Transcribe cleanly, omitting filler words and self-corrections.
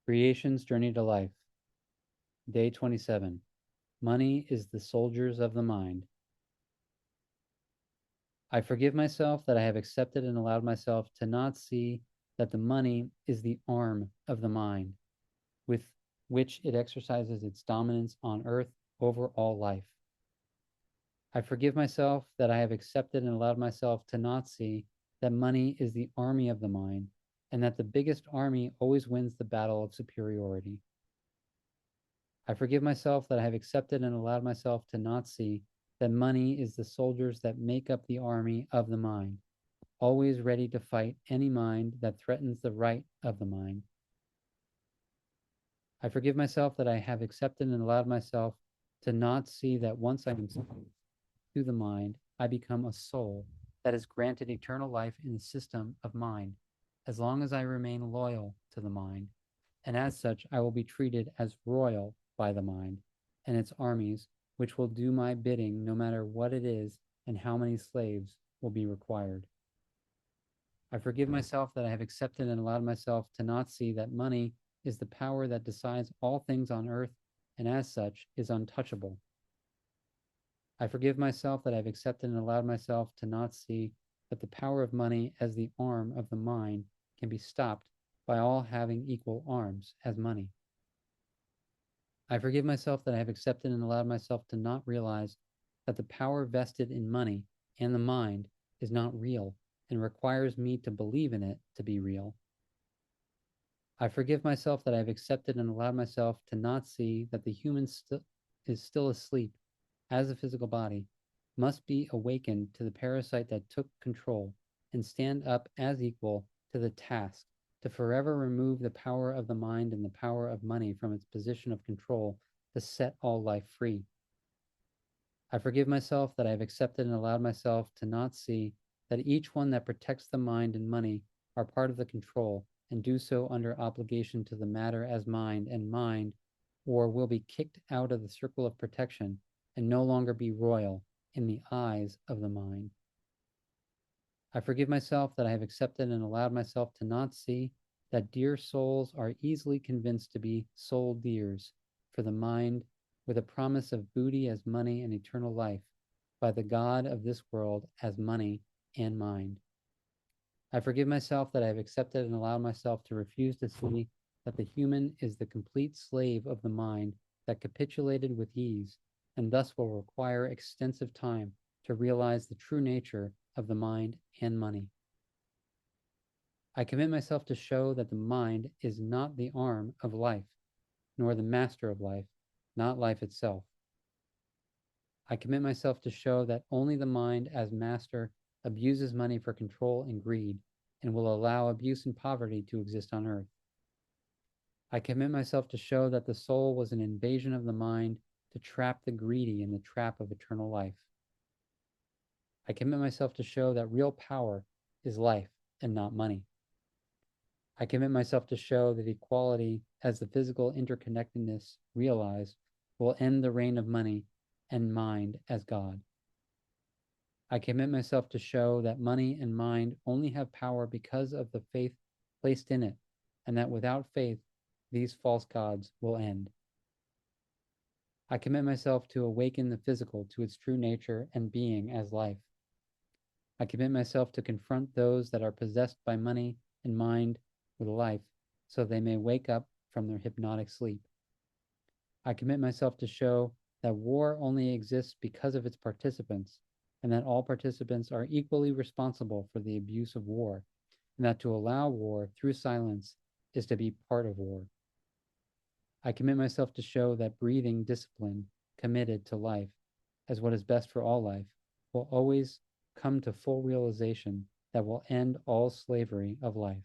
Creation's Journey to Life. Day 27. Money is the soldiers of the mind. I forgive myself that I have accepted and allowed myself to not see that the money is the arm of the mind, with which it exercises its dominance on earth over all life. I forgive myself that I have accepted and allowed myself to not see that money is the army of the mind, and that the biggest army always wins the battle of superiority. I forgive myself that I have accepted and allowed myself to not see that money is the soldiers that make up the army of the mind, always ready to fight any mind that threatens the right of the mind. I forgive myself that I have accepted and allowed myself to not see that once I am to the mind, I become a soul that is granted eternal life in the system of mind, as long as I remain loyal to the mind, and as such I will be treated as royal by the mind and its armies, which will do my bidding no matter what it is and how many slaves will be required. I forgive myself that I have accepted and allowed myself to not see that money is the power that decides all things on earth and as such is untouchable. I forgive myself that I have accepted and allowed myself to not see that the power of money as the arm of the mind can be stopped by all having equal arms as money. I forgive myself that I have accepted and allowed myself to not realize that the power vested in money and the mind is not real and requires me to believe in it to be real. I forgive myself that I have accepted and allowed myself to not see that the human is still asleep as a physical body, must be awakened to the parasite that took control and stand up as equal to the task to forever remove the power of the mind and the power of money from its position of control to set all life free. I forgive myself that I have accepted and allowed myself to not see that each one that protects the mind and money are part of the control and do so under obligation to the matter as mind and mind, or will be kicked out of the circle of protection and no longer be royal in the eyes of the mind. I forgive myself that I have accepted and allowed myself to not see that dear souls are easily convinced to be soul dears for the mind with a promise of booty as money and eternal life by the God of this world as money and mind. I forgive myself that I have accepted and allowed myself to refuse to see that the human is the complete slave of the mind that capitulated with ease and thus will require extensive time to realize the true nature of the mind and money. I commit myself to show that the mind is not the arm of life, nor the master of life, not life itself. I commit myself to show that only the mind as master abuses money for control and greed, and will allow abuse and poverty to exist on earth. I commit myself to show that the soul was an invasion of the mind to trap the greedy in the trap of eternal life. I commit myself to show that real power is life and not money. I commit myself to show that equality as the physical interconnectedness realized will end the reign of money and mind as God. I commit myself to show that money and mind only have power because of the faith placed in it, and that without faith, these false gods will end. I commit myself to awaken the physical to its true nature and being as life. I commit myself to confront those that are possessed by money and mind with life, so they may wake up from their hypnotic sleep. I commit myself to show that war only exists because of its participants, and that all participants are equally responsible for the abuse of war, and that to allow war through silence is to be part of war. I commit myself to show that breathing discipline committed to life as what is best for all life will always come to full realization that will end all slavery of life.